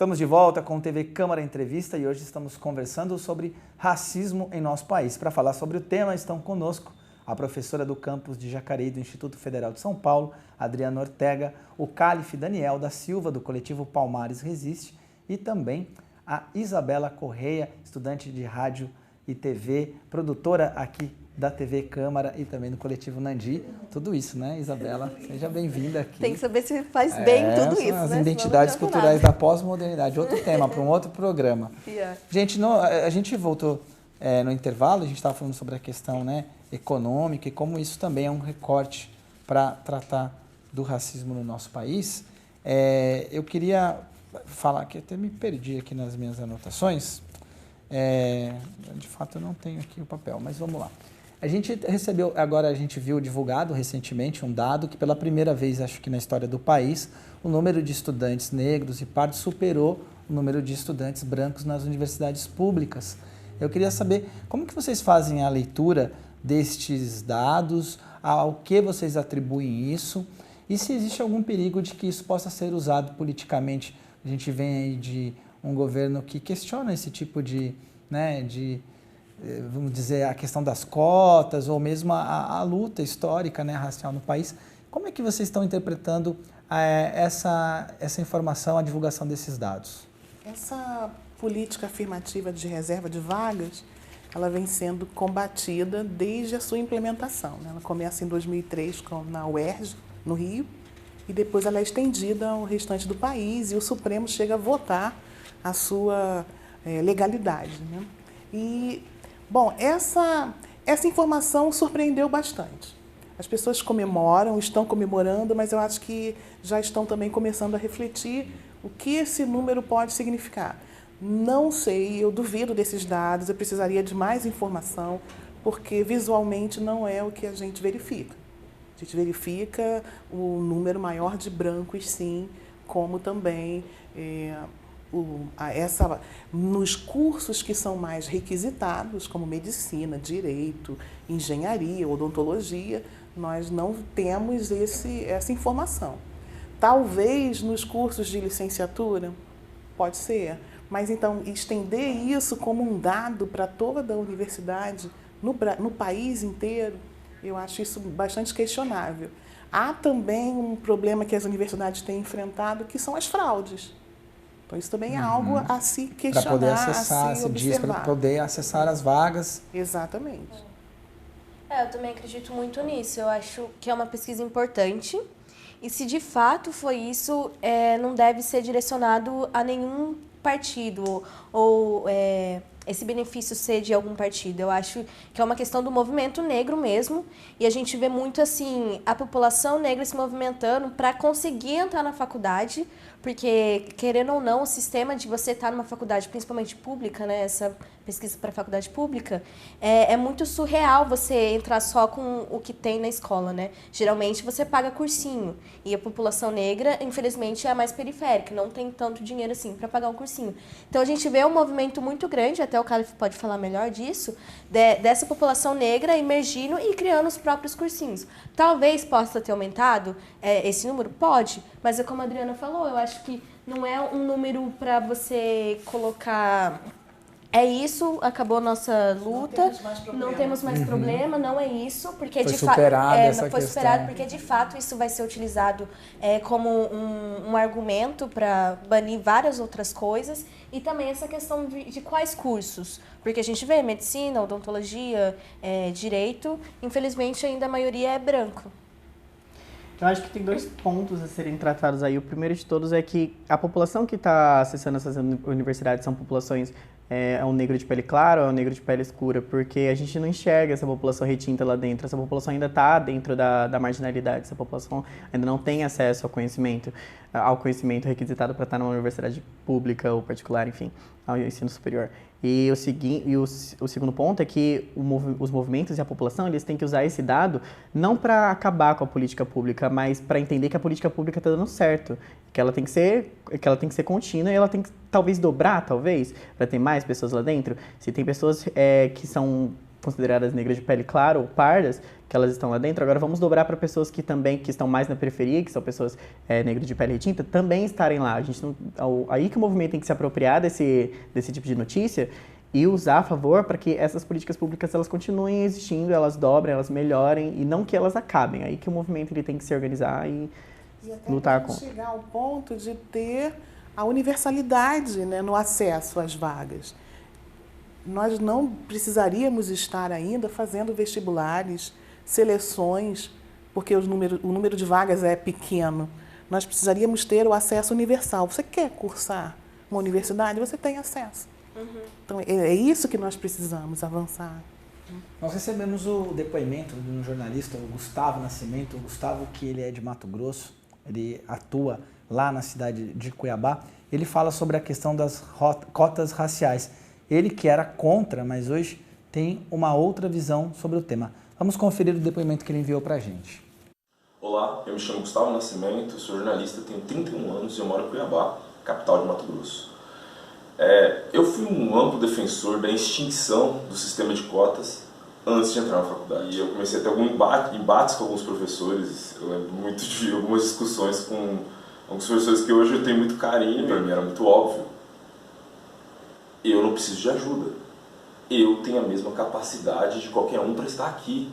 Estamos de volta com o TV Câmara Entrevista e hoje estamos conversando sobre racismo em nosso país. Para falar sobre o tema estão conosco a professora do campus de Jacareí do Instituto Federal de São Paulo, Adriana Ortega, o Cálife Daniel da Silva, do coletivo Palmares Resiste, e também a Isabela Correia, estudante de rádio e TV, produtora aqui da TV Câmara e também do coletivo Nandi. Tudo isso, né, Isabela? Seja bem-vinda aqui. Tem que saber se faz bem tudo isso, as né? identidades culturais da pós-modernidade. Outro tema, para um outro programa. Gente, a gente voltou no intervalo, a gente estava falando sobre a questão, né, econômica e como isso também é um recorte para tratar do racismo no nosso país. Eu queria falar que até me perdi aqui nas minhas anotações. De fato, eu não tenho aqui o papel, mas vamos lá. A gente recebeu, agora a gente viu divulgado recentemente um dado que pela primeira vez, acho que na história do país, o número de estudantes negros e pardos superou o número de estudantes brancos nas universidades públicas. Eu queria saber como que vocês fazem a leitura destes dados, ao que vocês atribuem isso e se existe algum perigo de que isso possa ser usado politicamente. A gente vem aí de um governo que questiona esse tipo de, né, vamos dizer, a questão das cotas ou mesmo a luta histórica, né, racial no país. Como é que vocês estão interpretando essa informação, a divulgação desses dados? Essa política afirmativa de reserva de vagas, ela vem sendo combatida desde a sua implementação, né? Ela começa em 2003 na UERJ, no Rio, e depois ela é estendida ao restante do país e o Supremo chega a votar a sua legalidade, né? E, bom, essa informação surpreendeu bastante. As pessoas comemoram, estão comemorando, mas eu acho que já estão também começando a refletir o que esse número pode significar. Não sei, eu duvido desses dados, eu precisaria de mais informação, porque visualmente não é o que a gente verifica. A gente verifica o número maior de brancos, sim, como também nos cursos que são mais requisitados, como medicina, direito, engenharia, odontologia, nós não temos essa informação. Talvez nos cursos de licenciatura, pode ser, mas então estender isso como um dado para toda a universidade, no país inteiro, eu acho isso bastante questionável. Há também um problema que as universidades têm enfrentado, que são as fraudes. Então, isso também é algo a se questionar, para poder acessar, a se observar. Para poder acessar as vagas. Exatamente. Eu também acredito muito nisso. Eu acho que é uma pesquisa importante. E se de fato foi isso, não deve ser direcionado a nenhum partido ou esse benefício ser de algum partido. Eu acho que é uma questão do movimento negro mesmo, e a gente vê muito assim a população negra se movimentando para conseguir entrar na faculdade, porque, querendo ou não, o sistema de você estar numa faculdade, principalmente pública, né, essa pesquisa para faculdade pública, é muito surreal você entrar só com o que tem na escola, né? Geralmente você paga cursinho, e a população negra, infelizmente, é a mais periférica, não tem tanto dinheiro assim para pagar um cursinho. Então a gente vê um movimento muito grande, até o Cálife pode falar melhor disso, dessa população negra emergindo e criando os próprios cursinhos. Talvez possa ter aumentado esse número? Pode, mas é como a Adriana falou, eu acho que não é um número para você colocar... É isso, acabou a nossa luta, não temos mais problema, não é isso, porque foi superado essa foi questão. Superado porque de fato isso vai ser utilizado como um argumento para banir várias outras coisas, e também essa questão de quais cursos, porque a gente vê medicina, odontologia, direito, infelizmente ainda a maioria é branco. Eu acho que tem dois pontos a serem tratados aí. O primeiro de todos é que a população que está acessando essas universidades são populações, é um negro de pele clara ou é um negro de pele escura, porque a gente não enxerga essa população retinta lá dentro, essa população ainda está dentro da marginalidade, essa população ainda não tem acesso ao conhecimento requisitado para estar numa universidade pública ou particular, enfim, ao ensino superior. E o segundo ponto é que os movimentos e a população, eles têm que usar esse dado não para acabar com a política pública, mas para entender que a política pública está dando certo, que ela tem que ser contínua e ela tem que talvez dobrar, para ter mais pessoas lá dentro. Se tem pessoas que são consideradas negras de pele clara ou pardas, que elas estão lá dentro. Agora vamos dobrar para pessoas que estão mais na periferia, que são pessoas negras de pele retinta, também estarem lá. A gente não, aí que o movimento tem que se apropriar desse tipo de notícia e usar a favor para que essas políticas públicas elas continuem existindo, elas dobrem, elas melhorem e não que elas acabem. Aí que o movimento ele tem que se organizar e até lutar contra. Chegar ao ponto de ter a universalidade, né, no acesso às vagas. Nós não precisaríamos estar ainda fazendo vestibulares, seleções, porque o número de vagas é pequeno. Nós precisaríamos ter o acesso universal. Você quer cursar uma universidade? Você tem acesso. Então, é isso que nós precisamos avançar. Nós recebemos o depoimento de um jornalista, o Gustavo Nascimento. O Gustavo, que ele é de Mato Grosso, ele atua lá na cidade de Cuiabá. Ele fala sobre a questão das cotas raciais. Ele que era contra, mas hoje tem uma outra visão sobre o tema. Vamos conferir o depoimento que ele enviou para a gente. Olá, eu me chamo Gustavo Nascimento, sou jornalista, tenho 31 anos e eu moro em Cuiabá, capital de Mato Grosso. Eu fui um amplo defensor da extinção do sistema de cotas antes de entrar na faculdade. E eu comecei a ter alguns embates com alguns professores. Eu lembro muito de algumas discussões com alguns professores que hoje eu tenho muito carinho. Para mim era muito óbvio. Eu não preciso de ajuda. Eu tenho a mesma capacidade de qualquer um para estar aqui.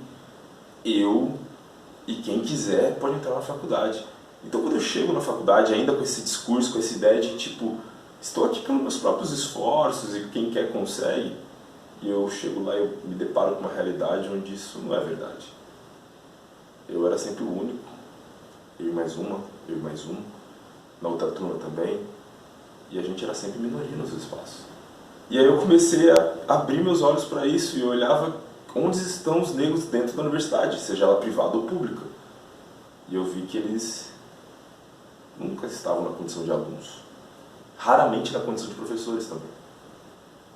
Eu e quem quiser pode entrar na faculdade. Então quando eu chego na faculdade ainda com esse discurso, com essa ideia de tipo, estou aqui pelos meus próprios esforços e quem quer consegue, e eu chego lá e eu me deparo com uma realidade onde isso não é verdade. Eu era sempre o único, eu e mais uma, eu e mais um, na outra turma também, e a gente era sempre minoria nos espaços. E aí eu comecei a abrir meus olhos para isso e eu olhava onde estão os negros dentro da universidade, seja ela privada ou pública. E eu vi que eles nunca estavam na condição de alunos. Raramente na condição de professores também.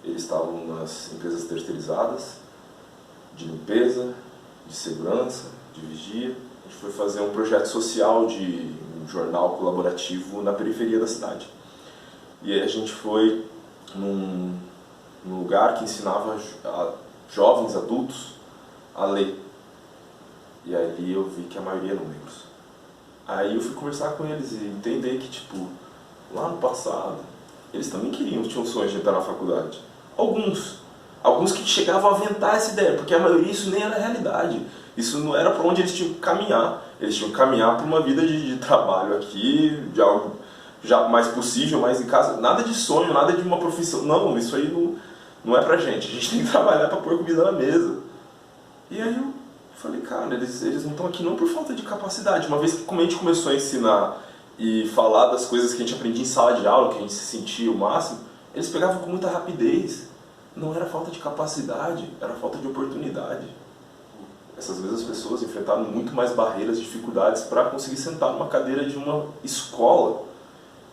Eles estavam nas empresas terceirizadas, de limpeza, de segurança, de vigia. A gente foi fazer um projeto social de um jornal colaborativo na periferia da cidade. E aí a gente foi num lugar que ensinava a jovens adultos a ler. E ali eu vi que a maioria eram negros. Aí eu fui conversar com eles e entender que, tipo, lá no passado, eles também tinham sonhos de entrar na faculdade. Alguns que chegavam a aventar essa ideia, porque a maioria isso nem era realidade. Isso não era para onde eles tinham que caminhar. Eles tinham que caminhar para uma vida de trabalho aqui, de algo já mais possível, mais em casa. Nada de sonho, nada de uma profissão. Não, isso aí não é pra gente. A gente tem que trabalhar para pôr comida na mesa. E aí eu falei, cara, eles não estão aqui não por falta de capacidade. Uma vez que como a gente começou a ensinar e falar das coisas que a gente aprendia em sala de aula, que a gente se sentia o máximo, eles pegavam com muita rapidez. Não era falta de capacidade, era falta de oportunidade. Essas mesmas pessoas enfrentaram muito mais barreiras, dificuldades para conseguir sentar numa cadeira de uma escola,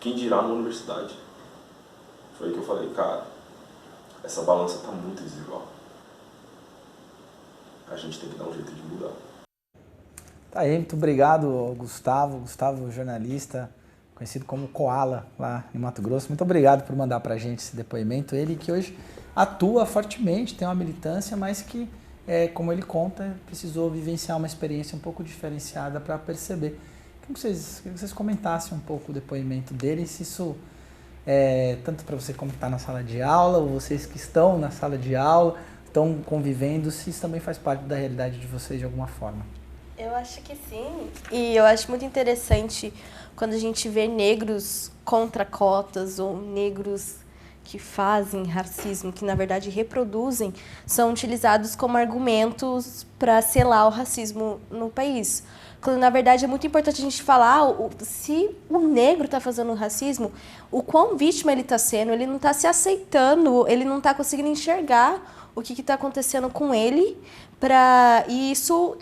quem dirá numa universidade. Foi aí que eu falei, cara, essa balança está muito desigual. A gente tem que dar um jeito de mudar. Tá aí, muito obrigado, Gustavo. Gustavo, jornalista, conhecido como Koala, lá em Mato Grosso. Muito obrigado por mandar pra gente esse depoimento. Ele que hoje atua fortemente, tem uma militância, mas que, como ele conta, precisou vivenciar uma experiência um pouco diferenciada para perceber. Queria que vocês comentassem um pouco o depoimento dele, se isso tanto para você como está na sala de aula, ou vocês que estão na sala de aula, estão convivendo, se isso também faz parte da realidade de vocês de alguma forma. Eu acho que sim. E eu acho muito interessante quando a gente vê negros contra cotas ou negros que fazem racismo, que na verdade reproduzem, são utilizados como argumentos para selar o racismo no país. Quando na verdade é muito importante a gente falar se o negro está fazendo racismo, o quão vítima ele está sendo, ele não está se aceitando, ele não está conseguindo enxergar o que está acontecendo com ele, e isso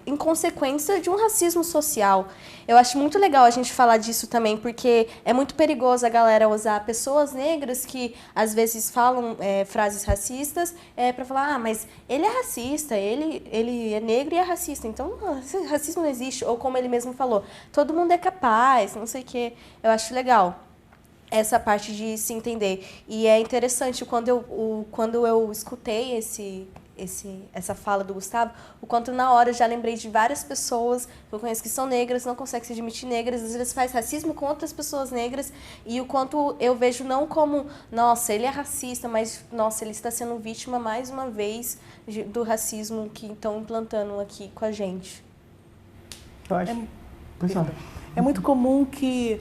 em consequência de um racismo social. Eu acho muito legal a gente falar disso também, porque é muito perigoso a galera usar pessoas negras que às vezes falam frases racistas para falar, mas ele é racista, ele é negro e é racista, então racismo não existe. Ou como ele mesmo falou, todo mundo é capaz, não sei o quê. Eu acho legal. essa parte de se entender. E é interessante, quando eu escutei essa fala do Gustavo, o quanto na hora eu já lembrei de várias pessoas que eu conheço que são negras, não conseguem se admitir negras, às vezes faz racismo com outras pessoas negras, e o quanto eu vejo não como, nossa, ele é racista, mas, nossa, ele está sendo vítima mais uma vez do racismo que estão implantando aqui com a gente. Eu acho. É muito comum que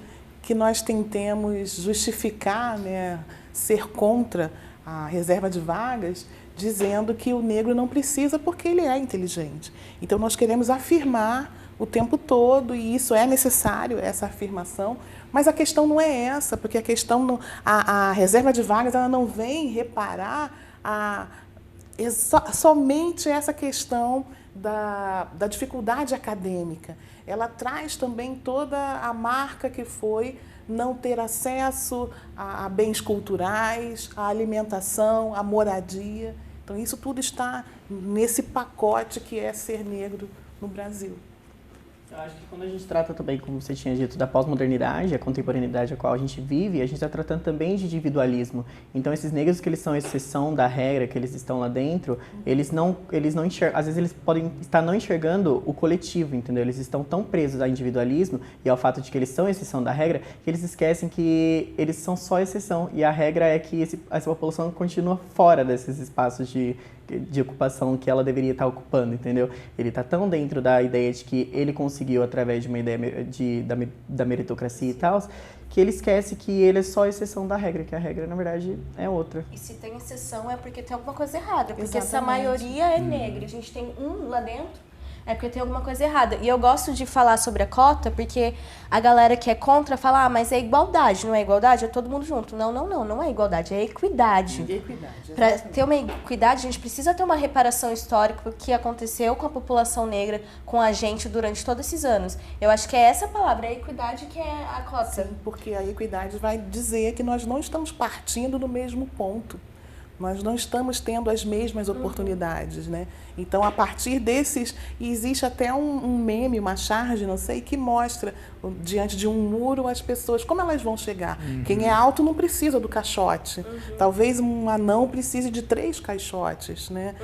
nós tentemos justificar, né, ser contra a reserva de vagas, dizendo que o negro não precisa porque ele é inteligente. Então, nós queremos afirmar o tempo todo, e isso é necessário, essa afirmação, mas a questão não é essa, porque a reserva de vagas ela não vem reparar somente essa questão da dificuldade acadêmica. Ela traz também toda a marca que foi não ter acesso a bens culturais, a alimentação, a moradia. Então, isso tudo está nesse pacote que é ser negro no Brasil. Eu acho que quando a gente trata também, como você tinha dito, da pós-modernidade, a contemporaneidade a qual a gente vive, a gente está tratando também de individualismo. Então, esses negros que eles são exceção da regra, que eles estão lá dentro, eles não enxergam, às vezes eles podem estar não enxergando o coletivo, entendeu? Eles estão tão presos ao individualismo e ao fato de que eles são exceção da regra, que eles esquecem que eles são só exceção, e a regra é que essa população continua fora desses espaços de ocupação que ela deveria estar ocupando, entendeu? Ele está tão dentro da ideia de que ele conseguiu através de uma ideia da meritocracia e tal, que ele esquece que ele é só exceção da regra, que a regra, na verdade, é outra. E se tem exceção é porque tem alguma coisa errada, porque Exatamente. se a maioria é negra, a gente tem um lá dentro, é porque tem alguma coisa errada. E eu gosto de falar sobre a cota, porque a galera que é contra fala, mas é igualdade, não é igualdade? É todo mundo junto. Não é igualdade, é equidade. Para ter uma equidade, a gente precisa ter uma reparação histórica do que aconteceu com a população negra, com a gente durante todos esses anos. Eu acho que é essa palavra, é equidade, que é a cota. Sim, porque a equidade vai dizer que nós não estamos partindo do mesmo ponto. Nós não estamos tendo as mesmas oportunidades, né? Então, a partir desses... E existe até um meme, uma charge, não sei, que mostra, diante de um muro, as pessoas, como elas vão chegar. Quem é alto não precisa do caixote. Talvez um anão precise de 3 caixotes, né?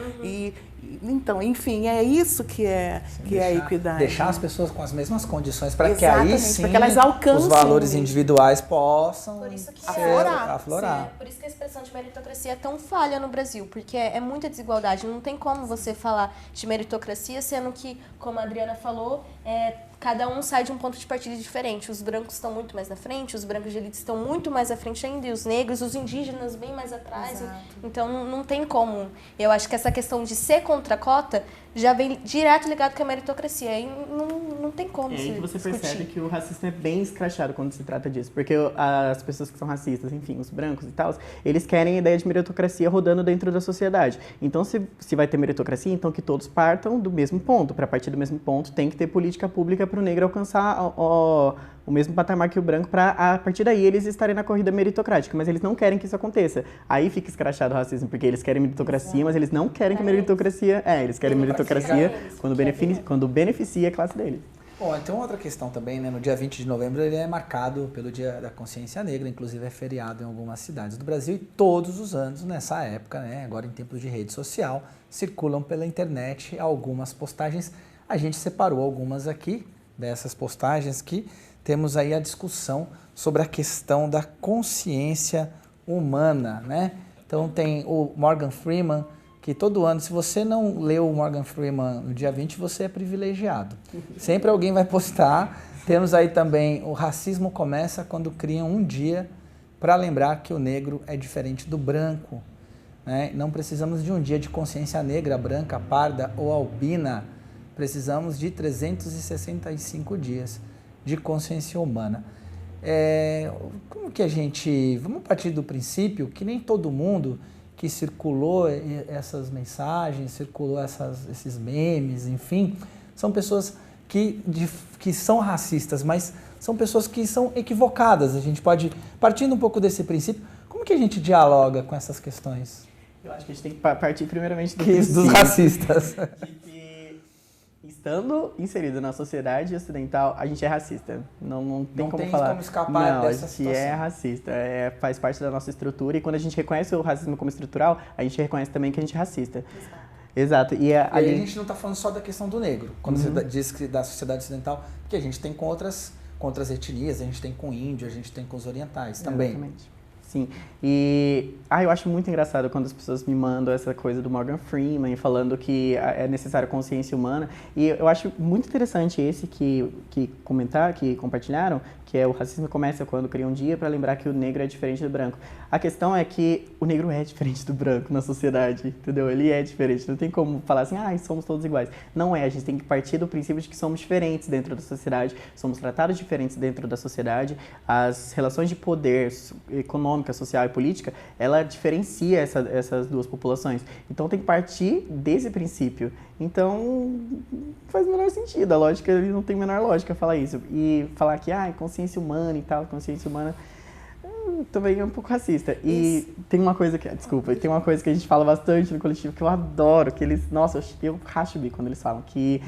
Então, enfim, é isso que é a equidade. Deixar as pessoas com as mesmas condições para que aí sim para que elas alcancem os valores individuais possam aflorar. Por isso que a expressão de meritocracia é tão falha no Brasil, porque é muita desigualdade. Não tem como você falar de meritocracia, sendo que, como a Adriana falou, cada um sai de um ponto de partida diferente. Os brancos estão muito mais na frente, os brancos de elite estão muito mais à frente ainda, e os negros, os indígenas bem mais atrás. Exato. Então, não tem como. Eu acho que essa questão de ser contra a cota já vem direto ligado com a meritocracia. E não tem como E aí que você discutir. percebe que o racismo é bem escrachado quando se trata disso. Porque as pessoas que são racistas, enfim, os brancos e tal, eles querem a ideia de meritocracia rodando dentro da sociedade. Então, se vai ter meritocracia, então que todos partam do mesmo ponto. Para partir do mesmo ponto, tem que ter política pública para o negro alcançar o mesmo patamar que o branco, para a partir daí eles estarem na corrida meritocrática, mas eles não querem que isso aconteça. Aí fica escrachado o racismo, porque eles querem meritocracia, mas eles não querem que a meritocracia... eles querem meritocracia quando beneficia a classe deles. Bom, então outra questão também, né? No dia 20 de novembro ele é marcado pelo Dia da Consciência Negra, inclusive é feriado em algumas cidades do Brasil, e todos os anos, nessa época, né, agora em tempos de rede social, circulam pela internet algumas postagens. A gente separou algumas aqui dessas postagens que temos aí a discussão sobre a questão da consciência humana, né? Então tem o Morgan Freeman, que todo ano, se você não leu o Morgan Freeman no dia 20, você é privilegiado. Sempre alguém vai postar. Temos aí também o racismo começa quando criam um dia para lembrar que o negro é diferente do branco, né? Não precisamos de um dia de consciência negra, branca, parda ou albina. Precisamos de 365 dias de consciência humana. Como que a gente... Vamos partir do princípio que nem todo mundo que circulou essas mensagens, circulou esses memes, enfim, são pessoas que são racistas, mas são pessoas que são equivocadas. A gente pode, partindo um pouco desse princípio, como que a gente dialoga com essas questões? Eu acho que a gente tem que partir primeiramente dos racistas. Estando inserido na sociedade ocidental, a gente é racista. Não tem como falar. Não tem como escapar dessa situação. A gente é racista, faz parte da nossa estrutura. E quando a gente reconhece o racismo como estrutural, a gente reconhece também que a gente é racista. Exato. E aí a gente não está falando só da questão do negro, quando você diz que da sociedade ocidental, porque a gente tem com outras etnias, a gente tem com índio, a gente tem com os orientais também. Exatamente. Sim, e eu acho muito engraçado quando as pessoas me mandam essa coisa do Morgan Freeman, falando que é necessária consciência humana, e eu acho muito interessante esse que compartilharam, que é o racismo começa quando cria um dia para lembrar que o negro é diferente do branco. A questão é que o negro é diferente do branco na sociedade, entendeu? Ele é diferente, não tem como falar assim, somos todos iguais. Não é, a gente tem que partir do princípio de que somos diferentes dentro da sociedade, somos tratados diferentes dentro da sociedade, as relações de poder econômica, social e política, ela diferencia essas duas populações. Então tem que partir desse princípio. Então, faz o menor sentido, a lógica, não tem a menor lógica falar isso. E falar que, consciência humana e tal, consciência humana, também é um pouco racista. E tem uma coisa que a gente fala bastante no coletivo, que eu adoro, que eles, nossa, eu racho o bico quando eles falam que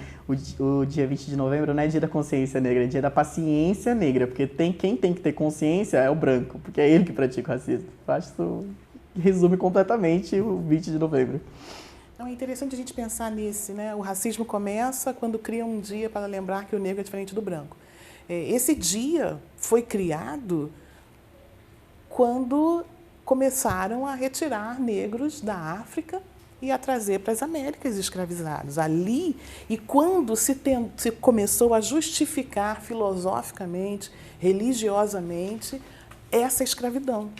o dia 20 de novembro não é dia da consciência negra, é dia da paciência negra, porque quem tem que ter consciência é o branco, porque é ele que pratica o racismo. Eu acho que isso resume completamente o 20 de novembro. Então, é interessante a gente pensar nisso, né? O racismo começa quando cria um dia para lembrar que o negro é diferente do branco. Esse dia foi criado quando começaram a retirar negros da África e a trazer para as Américas escravizados. Ali, e quando se começou a justificar filosoficamente, religiosamente, essa escravidão.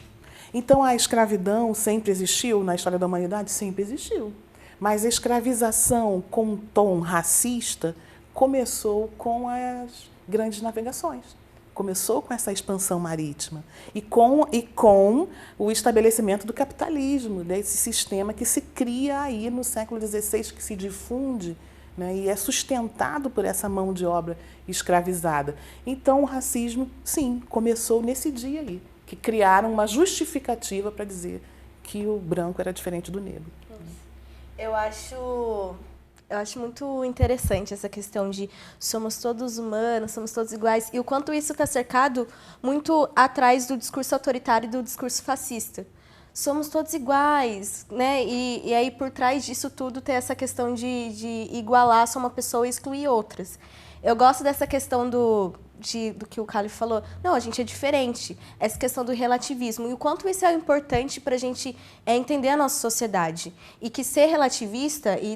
Então, a escravidão sempre existiu na história da humanidade? Sempre existiu. Mas a escravização com um tom racista começou com as grandes navegações. Começou com essa expansão marítima e com o estabelecimento do capitalismo, desse sistema que se cria aí no século XVI, que se difunde, né, e é sustentado por essa mão de obra escravizada. Então, o racismo, sim, começou nesse dia aí, que criaram uma justificativa para dizer que o branco era diferente do negro. Eu acho muito interessante essa questão de somos todos humanos, somos todos iguais, e o quanto isso está cercado muito atrás do discurso autoritário e do discurso fascista. Somos todos iguais, né? E aí, por trás disso tudo, tem essa questão de igualar só uma pessoa e excluir outras. Eu gosto dessa questão do que o Calif falou. Não, a gente é diferente. Essa questão do relativismo. E o quanto isso é importante para a gente entender a nossa sociedade. E que ser relativista e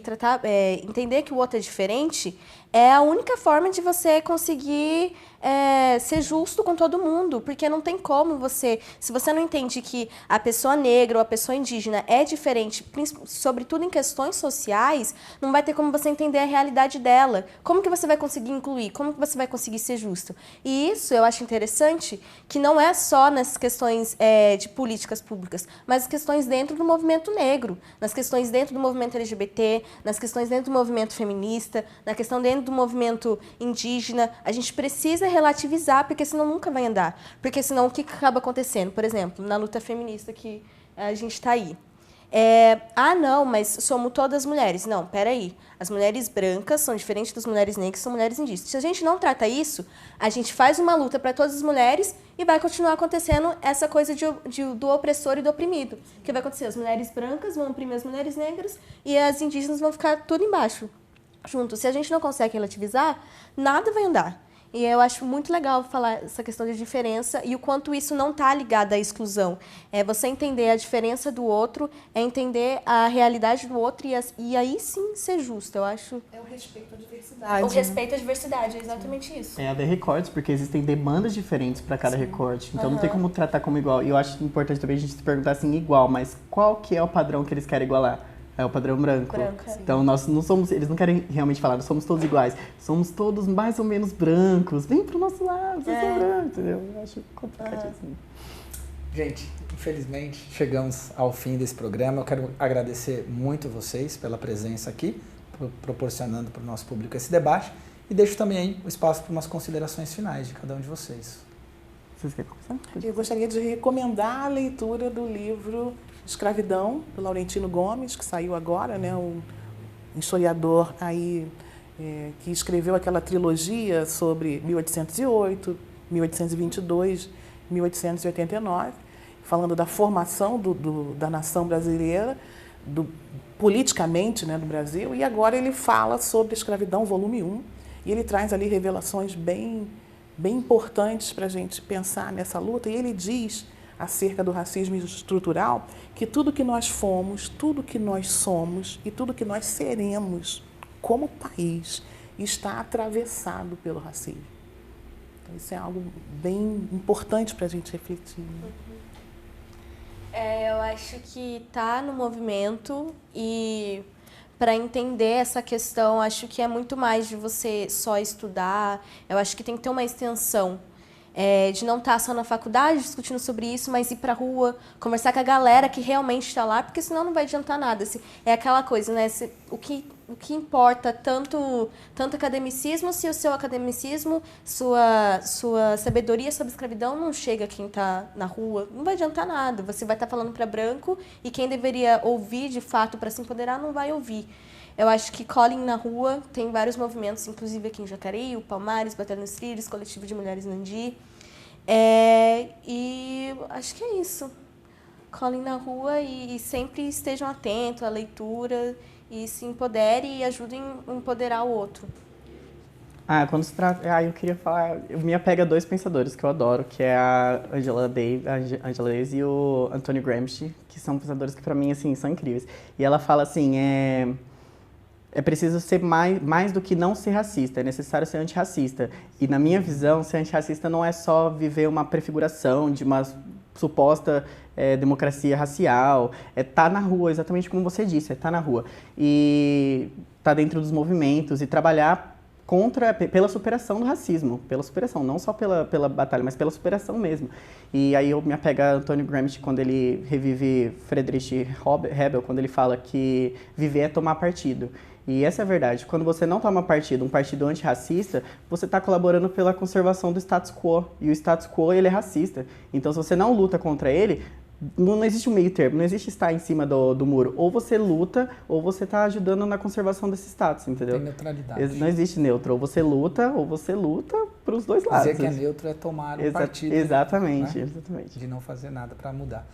entender que o outro é diferente é a única forma de você conseguir ser justo com todo mundo. Porque não tem como você... Se você não entende que a pessoa negra ou a pessoa indígena é diferente, sobretudo em questões sociais, não vai ter como você entender a realidade dela. Como que você vai conseguir incluir? Como que você vai conseguir ser justo? E isso eu acho interessante, que não é só nas questões de políticas públicas, mas as questões dentro do movimento negro, nas questões dentro do movimento LGBT, nas questões dentro do movimento feminista, na questão dentro do movimento indígena. A gente precisa relativizar, porque senão nunca vai andar. Porque senão o que acaba acontecendo? Por exemplo, na luta feminista que a gente está aí. Não, mas somos todas mulheres. Não, peraí. As mulheres brancas são diferentes das mulheres negras, são mulheres indígenas. Se a gente não trata isso, a gente faz uma luta para todas as mulheres e vai continuar acontecendo essa coisa do opressor e do oprimido. O que vai acontecer? As mulheres brancas vão oprimir as mulheres negras e as indígenas vão ficar tudo embaixo, junto. Se a gente não consegue relativizar, nada vai andar. E eu acho muito legal falar essa questão de diferença e o quanto isso não está ligado à exclusão. É você entender a diferença do outro, é entender a realidade do outro e aí sim ser justo, eu acho. É o respeito à diversidade. O respeito à diversidade, é exatamente isso. É haver recortes, porque existem demandas diferentes para cada recorte. Então não tem como tratar como igual. E eu acho importante também a gente se perguntar assim, igual, mas qual que é o padrão que eles querem igualar? É o padrão branco. Então, nós não somos... Eles não querem realmente falar, nós somos todos iguais. Somos todos mais ou menos brancos. Vem pro nosso lado, vocês são brancos, entendeu? Eu acho complicadíssimo. Gente, infelizmente, chegamos ao fim desse programa. Eu quero agradecer muito vocês pela presença aqui, proporcionando para o nosso público esse debate. E deixo também aí o espaço para umas considerações finais de cada um de vocês. Vocês querem começar? Eu gostaria de recomendar a leitura do livro Escravidão, do Laurentino Gomes, que saiu agora, né, um historiador aí que escreveu aquela trilogia sobre 1808, 1822, 1889, falando da formação da nação brasileira, politicamente, né, do Brasil, e agora ele fala sobre a escravidão, volume 1, e ele traz ali revelações bem importantes para a gente pensar nessa luta, e ele diz acerca do racismo estrutural que tudo que nós fomos, tudo que nós somos e tudo que nós seremos como país está atravessado pelo racismo. Então, isso é algo bem importante para a gente refletir. Eu acho que está no movimento e para entender essa questão, acho que é muito mais de você só estudar. Eu acho que tem que ter uma extensão. De não estar só na faculdade discutindo sobre isso, mas ir para a rua, conversar com a galera que realmente está lá, porque senão não vai adiantar nada. É aquela coisa, né? O que importa tanto academicismo, se o seu academicismo, sua sabedoria sobre escravidão não chega a quem está na rua, não vai adiantar nada. Você vai estar falando para branco e quem deveria ouvir de fato para se empoderar não vai ouvir. Eu acho que Calling na Rua tem vários movimentos, inclusive aqui em Jacareí, o Palmares, Batalha nos Trilhos, Coletivo de Mulheres Nandi. E acho que é isso. Calling na Rua e sempre estejam atentos à leitura e se empoderem e ajudem a empoderar o outro. Quando se trata... eu queria falar... Eu me apego a dois pensadores que eu adoro, que é a Angela Davis e o Antonio Gramsci, que são pensadores que, para mim, assim, são incríveis. E ela fala assim, é preciso ser mais do que não ser racista, é necessário ser antirracista. E, na minha visão, ser antirracista não é só viver uma prefiguração de uma suposta democracia racial, é estar na rua, exatamente como você disse, é estar na rua. E estar dentro dos movimentos e trabalhar pela superação do racismo, pela superação, não só pela batalha, mas pela superação mesmo. E aí eu me apego a Antonio Gramsci quando ele revive Friedrich Hebel, quando ele fala que viver é tomar partido. E essa é a verdade. Quando você não toma partido, um partido antirracista, você está colaborando pela conservação do status quo. E o status quo, ele é racista. Então, se você não luta contra ele, não existe um meio termo, não existe estar em cima do muro. Ou você luta, ou você está ajudando na conservação desse status, entendeu? Tem neutralidade. Não existe neutro. Ou você luta para os dois lados. Dizer que é neutro é tomar um partido. Exatamente, né? exatamente. De não fazer nada para mudar.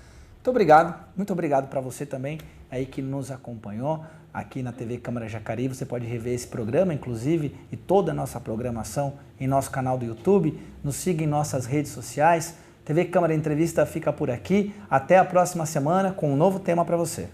Muito obrigado para você também aí que nos acompanhou aqui na TV Câmara Jacareí. Você pode rever esse programa, inclusive, e toda a nossa programação em nosso canal do YouTube. Nos siga em nossas redes sociais. TV Câmara Entrevista fica por aqui. Até a próxima semana com um novo tema para você.